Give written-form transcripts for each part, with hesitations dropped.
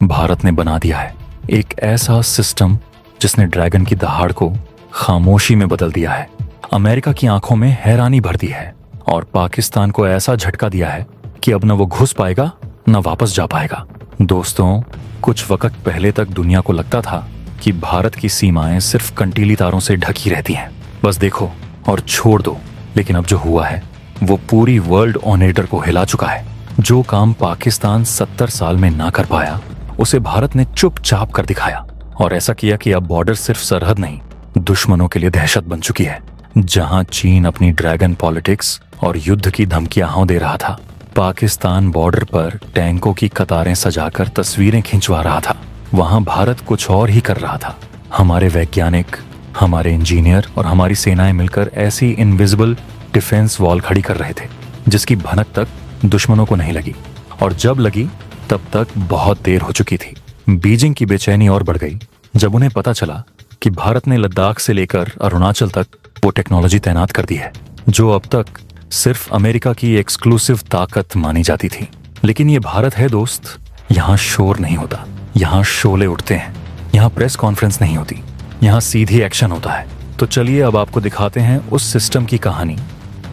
भारत ने बना दिया है एक ऐसा सिस्टम जिसने ड्रैगन की दहाड़ को खामोशी में बदल दिया है, अमेरिका की आंखों में हैरानी भर दी है और पाकिस्तान को ऐसा झटका दिया है कि अब न वो घुस पाएगा न वापस जा पाएगा। दोस्तों, कुछ वक्त पहले तक दुनिया को लगता था कि भारत की सीमाएं सिर्फ कंटीली तारों से ढकी रहती हैं, बस देखो और छोड़ दो। लेकिन अब जो हुआ है वो पूरी वर्ल्ड ऑर्डर को हिला चुका है। जो काम पाकिस्तान 70 साल में ना कर पाया उसे भारत ने चुपचाप कर दिखाया, और ऐसा किया कि अब बॉर्डर सिर्फ सरहद नहीं, दुश्मनों के लिए दहशत बन चुकी है। जहां चीन अपनी ड्रैगन पॉलिटिक्स और युद्ध की धमकियां दे रहा था, पाकिस्तान बॉर्डर पर टैंकों की कतारें सजाकर तस्वीरें खिंचवा रहा था, वहां भारत कुछ और ही कर रहा था। हमारे वैज्ञानिक, हमारे इंजीनियर और हमारी सेनाएं मिलकर ऐसी इनविजिबल डिफेंस वॉल खड़ी कर रहे थे जिसकी भनक तक दुश्मनों को नहीं लगी, और जब लगी तब तक बहुत देर हो चुकी थी। बीजिंग की बेचैनी और बढ़ गई जब उन्हें पता चला कि भारत ने लद्दाख से लेकर अरुणाचल तक वो टेक्नोलॉजी तैनात कर दी है जो अब तक सिर्फ अमेरिका की एक्सक्लूसिव ताकत मानी जाती थी। लेकिन ये भारत है दोस्त, यहाँ शोर नहीं होता, यहाँ शोले उठते हैं, यहाँ प्रेस कॉन्फ्रेंस नहीं होती, यहाँ सीधी एक्शन होता है। तो चलिए अब आपको दिखाते हैं उस सिस्टम की कहानी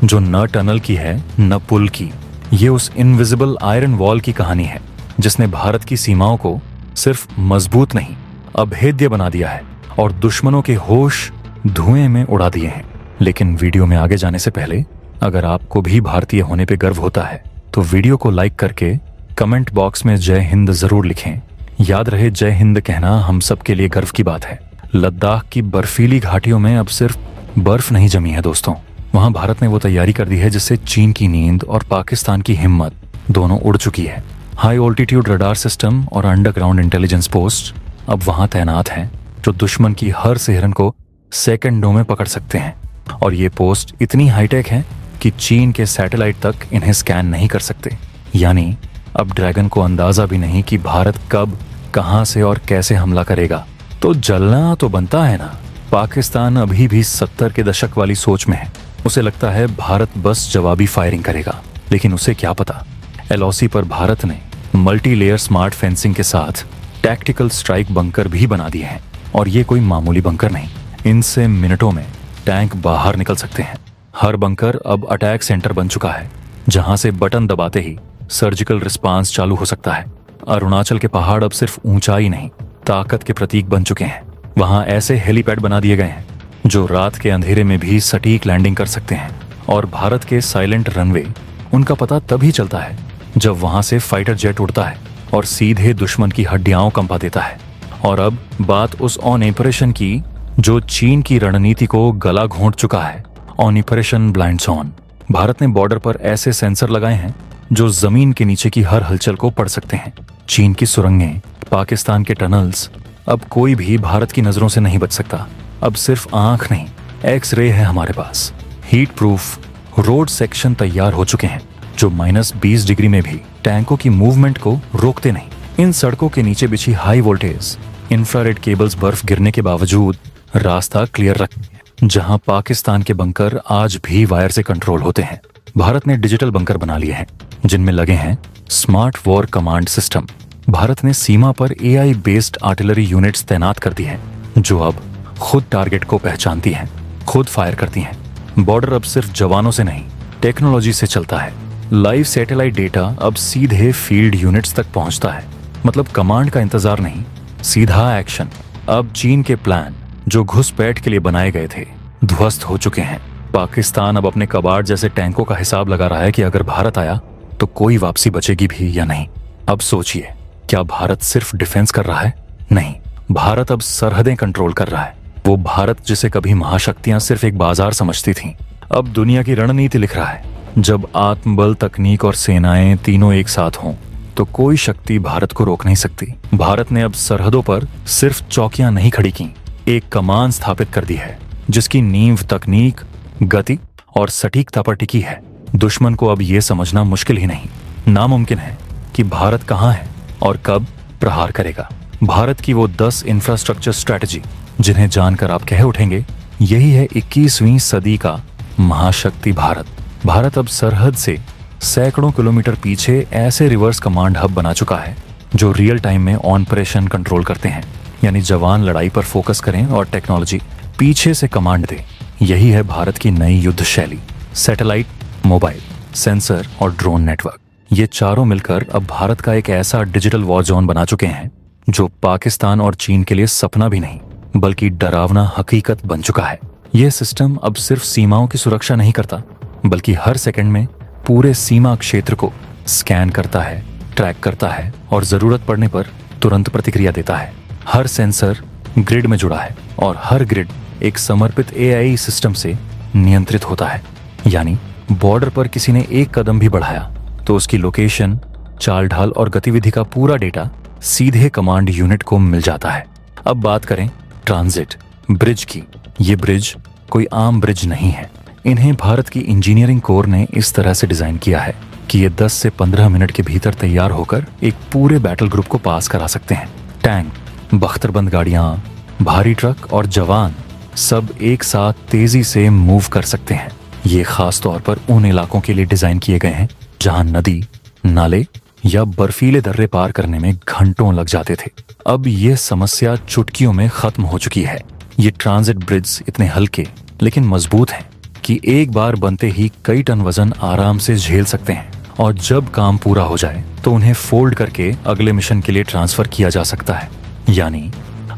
जो न टनल की है न पुल की। ये उस इनविजिबल आयरन वॉल की कहानी है जिसने भारत की सीमाओं को सिर्फ मजबूत नहीं, अभेद्य बना दिया है और दुश्मनों के होश धुएं में उड़ा दिए हैं। लेकिन वीडियो में आगे जाने से पहले अगर आपको भी भारतीय होने पे गर्व होता है तो वीडियो को लाइक करके कमेंट बॉक्स में जय हिंद जरूर लिखें। याद रहे, जय हिंद कहना हम सबके लिए गर्व की बात है। लद्दाख की बर्फीली घाटियों में अब सिर्फ बर्फ नहीं जमी है दोस्तों, वहां भारत ने वो तैयारी कर दी है जिससे चीन की नींद और पाकिस्तान की हिम्मत दोनों उड़ चुकी है। हाई ऑल्टीट्यूड रडार सिस्टम और अंडरग्राउंड इंटेलिजेंस पोस्ट अब वहां तैनात हैं जो दुश्मन की हर सिहरन को सेकंडों में पकड़ सकते हैं, और ये पोस्ट इतनी हाईटेक है कि चीन के सैटेलाइट तक इन्हें स्कैन नहीं कर सकते। यानी अब ड्रैगन को अंदाजा भी नहीं कि भारत कब, कहां से और कैसे हमला करेगा। तो जलना तो बनता है ना। पाकिस्तान अभी भी 70 के दशक वाली सोच में है। उसे लगता है भारत बस जवाबी फायरिंग करेगा, लेकिन उसे क्या पता एलओसी पर भारत ने मल्टी लेयर स्मार्ट फेंसिंग के साथ टैक्टिकल स्ट्राइक बंकर भी बना दिए हैं, और ये कोई मामूली बंकर नहीं। इनसे मिनटों में टैंक बाहर निकल सकते हैं। हर बंकर अब अटैक सेंटर बन चुका है जहां से बटन दबाते ही सर्जिकल रिस्पांस चालू हो सकता है। अरुणाचल के पहाड़ अब सिर्फ ऊंचाई नहीं, ताकत के प्रतीक बन चुके हैं। वहां ऐसे हेलीपैड बना दिए गए हैं जो रात के अंधेरे में भी सटीक लैंडिंग कर सकते हैं, और भारत के साइलेंट रनवे उनका पता तभी चलता है जब वहां से फाइटर जेट उड़ता है और सीधे दुश्मन की हड्डियां कंपा देता है। और अब बात उस ऑपरेशन की जो चीन की रणनीति को गला घोंट चुका है, ऑपरेशन ब्लाइंड सॉन। भारत ने बॉर्डर पर ऐसे सेंसर लगाए हैं जो जमीन के नीचे की हर हलचल को पढ़ सकते हैं। चीन की सुरंगें, पाकिस्तान के टनल्स, अब कोई भी भारत की नजरों से नहीं बच सकता। अब सिर्फ आंख नहीं, एक्स-रे है हमारे पास। हीट प्रूफ रोड सेक्शन तैयार हो चुके हैं जो -20 डिग्री में भी टैंकों की मूवमेंट को रोकते नहीं। इन सड़कों के नीचे बिछी हाई वोल्टेज इंफ्रारेड केबल्स बर्फ गिरने के बावजूद रास्ता क्लियर रखती है। जहां पाकिस्तान के बंकर आज भी वायर से कंट्रोल होते हैं, भारत ने डिजिटल बंकर बना लिए हैं जिनमें लगे हैं smart war command system. Bharat ने सीमा पर AI बेस्ड आर्टिलरी यूनिट्स तैनात कर दी हैं जो अब खुद टारगेट को पहचानती हैं, खुद फायर करती हैं। बॉर्डर अब सिर्फ जवानों से नहीं, टेक्नोलॉजी से चलता है। लाइव सैटेलाइट डेटा अब सीधे फील्ड यूनिट्स तक पहुंचता है, मतलब कमांड का इंतजार नहीं, सीधा एक्शन। अब चीन के प्लान जो घुसपैठ के लिए बनाए गए थे ध्वस्त हो चुके हैं। पाकिस्तान अब अपने कबाड़ जैसे टैंकों का हिसाब लगा रहा है कि अगर भारत आया तो कोई वापसी बचेगी भी या नहीं। अब सोचिए, क्या भारत सिर्फ डिफेंस कर रहा है? नहीं, भारत अब सरहदें कंट्रोल कर रहा है। वो भारत जिसे कभी महाशक्तियां सिर्फ एक बाजार समझती थीं, अब दुनिया की रणनीति लिख रहा है। जब आत्मबल, तकनीक और सेनाएं तीनों एक साथ हों तो कोई शक्ति भारत को रोक नहीं सकती। भारत ने अब सरहदों पर सिर्फ चौकियां नहीं खड़ी की, एक कमान स्थापित कर दी है जिसकी नींव तकनीक, गति और सटीकता पर टिकी है। दुश्मन को अब यह समझना मुश्किल ही नहीं, नामुमकिन है कि भारत कहां है और कब प्रहार करेगा। भारत की वो 10 इंफ्रास्ट्रक्चर स्ट्रेटजी जिन्हें जानकर आप कह उठेंगे, यही है 21वीं सदी का महाशक्ति भारत। भारत अब सरहद से सैकड़ों किलोमीटर पीछे ऐसे रिवर्स कमांड हब बना चुका है जो रियल टाइम में ऑपरेशन कंट्रोल करते हैं, यानी जवान लड़ाई पर फोकस करें और टेक्नोलॉजी पीछे से कमांड दे। यही है भारत की नई युद्ध शैली। सैटेलाइट, मोबाइल, सेंसर और ड्रोन नेटवर्क, ये चारों मिलकर अब भारत का एक ऐसा डिजिटल वॉर जोन बना चुके हैं जो पाकिस्तान और चीन के लिए सपना भी नहीं बल्कि डरावना हकीकत बन चुका है। यह सिस्टम अब सिर्फ सीमाओं की सुरक्षा नहीं करता बल्कि हर सेकंड में पूरे सीमा क्षेत्र को स्कैन करता है, ट्रैक करता है और जरूरत पड़ने पर तुरंत प्रतिक्रिया देता है। हर सेंसर ग्रिड में जुड़ा है और हर ग्रिड एक समर्पित एआई सिस्टम से नियंत्रित होता है। यानी बॉर्डर पर किसी ने एक कदम भी बढ़ाया तो उसकी लोकेशन, चाल ढाल और गतिविधि का पूरा डेटा सीधे कमांड यूनिट को मिल जाता है। अब बात करें ट्रांजिट ब्रिज की। ये ब्रिज कोई आम ब्रिज नहीं है। इन्हें भारत की इंजीनियरिंग कोर ने इस तरह से डिजाइन किया है कि ये 10 से 15 मिनट के भीतर तैयार होकर एक पूरे बैटल ग्रुप को पास करा सकते हैं। टैंक, बख्तरबंद गाड़ियां, भारी ट्रक और जवान सब एक साथ तेजी से मूव कर सकते हैं। ये खास तौर पर उन इलाकों के लिए डिजाइन किए गए हैं जहां नदी, नाले या बर्फीले दर्रे पार करने में घंटों लग जाते थे। अब ये समस्या चुटकियों में खत्म हो चुकी है। ये ट्रांजिट ब्रिज इतने हल्के लेकिन मजबूत हैं कि एक बार बनते ही कई टन वजन आराम से झेल सकते हैं और जब काम पूरा हो जाए तो उन्हें फोल्ड करके अगले मिशन के लिए ट्रांसफर किया जा सकता है। यानी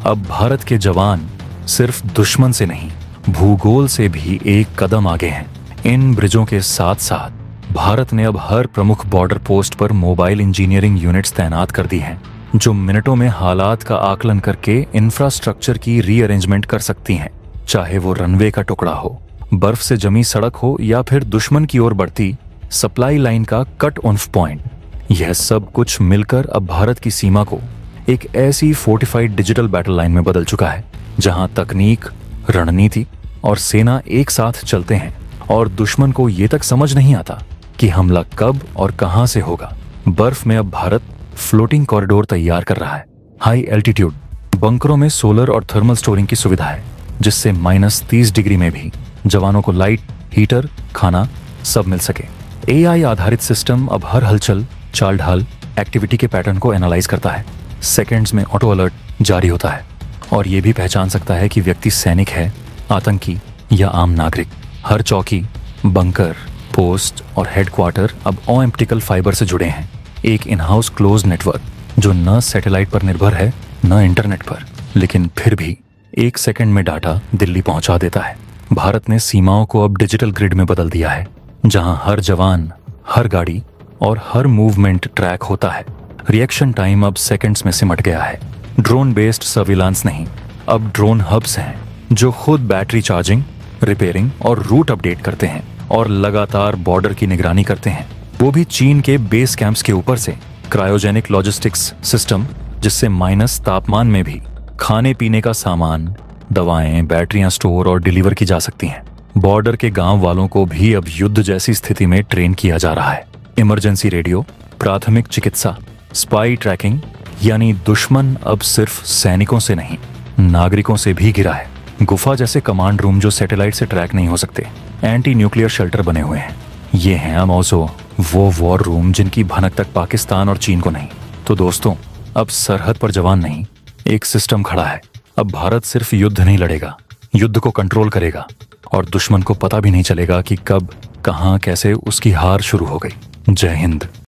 अब भारत के जवान सिर्फ दुश्मन से नहीं, भूगोल से भी एक कदम आगे हैं। इन ब्रिजों के साथ साथ भारत ने अब हर प्रमुख बॉर्डर पोस्ट पर मोबाइल इंजीनियरिंग यूनिट्स तैनात कर दी हैं, जो मिनटों में हालात का आकलन करके इंफ्रास्ट्रक्चर की रीअरेंजमेंट कर सकती हैं। चाहे वो रनवे का टुकड़ा हो, बर्फ से जमी सड़क हो या फिर दुश्मन की ओर बढ़ती सप्लाई लाइन का कट ऑफ पॉइंट, यह सब कुछ मिलकर अब भारत की सीमा को एक ऐसी फोर्टिफाइड डिजिटल बैटल लाइन में बदल चुका है जहां तकनीक, रणनीति और सेना एक साथ चलते हैं और दुश्मन को ये तक समझ नहीं आता कि हमला कब और कहां से होगा। बर्फ में अब भारत फ्लोटिंग कॉरिडोर तैयार कर रहा है। हाई एल्टीट्यूड बंकरों में सोलर और थर्मल स्टोरिंग की सुविधा है, जिससे -30 डिग्री में भी जवानों को लाइट, हीटर, खाना सब मिल सके। एआई आधारित सिस्टम अब हर हलचल, चाल ढाल, एक्टिविटी के पैटर्न को एनालाइज करता है। सेकंड्स में ऑटो अलर्ट जारी होता है और ये भी पहचान सकता है कि व्यक्ति सैनिक है, आतंकी या आम नागरिक। हर चौकी, बंकर, पोस्ट और हेडक्वार्टर अब ऑप्टिकल फाइबर से जुड़े हैं। एक इन हाउस क्लोज नेटवर्क जो न सैटेलाइट पर निर्भर है न इंटरनेट पर, लेकिन फिर भी एक सेकंड में डाटा दिल्ली पहुंचा देता है। भारत ने सीमाओं को अब डिजिटल ग्रिड में बदल दिया है, जहां हर जवान, हर गाड़ी और हर मूवमेंट ट्रैक होता है। रिएक्शन टाइम अब सेकंड्स में सिमट गया है। ड्रोन बेस्ड सर्विलांस नहीं, अब ड्रोन हब्स हैं जो खुद बैटरी चार्जिंग, रिपेयरिंग और रूट अपडेट करते हैं और लगातार बॉर्डर की निगरानी करते हैं, वो भी चीन के बेस कैंप्स के ऊपर से। क्रायोजेनिक लॉजिस्टिक्स सिस्टम, जिससे माइनस तापमान में भी खाने पीने का सामान, दवाएं, बैटरियां स्टोर और डिलीवर की जा सकती हैं। बॉर्डर के गांव वालों को भी अब युद्ध जैसी स्थिति में ट्रेन किया जा रहा है। इमरजेंसी रेडियो, प्राथमिक चिकित्सा, स्पाई ट्रैकिंग, यानी दुश्मन अब सिर्फ सैनिकों से नहीं, नागरिकों से भी घिरा है। गुफा जैसे कमांड रूम जो सैटेलाइट से ट्रैक नहीं हो सकते, एंटी न्यूक्लियर शेल्टर बने हुए हैं। ये हैं अमौसो वो वॉर रूम जिनकी भनक तक पाकिस्तान और चीन को नहीं। तो दोस्तों, अब सरहद पर जवान नहीं, एक सिस्टम खड़ा है। अब भारत सिर्फ युद्ध नहीं लड़ेगा, युद्ध को कंट्रोल करेगा और दुश्मन को पता भी नहीं चलेगा कि कब, कहां, कैसे उसकी हार शुरू हो गई। जय हिंद।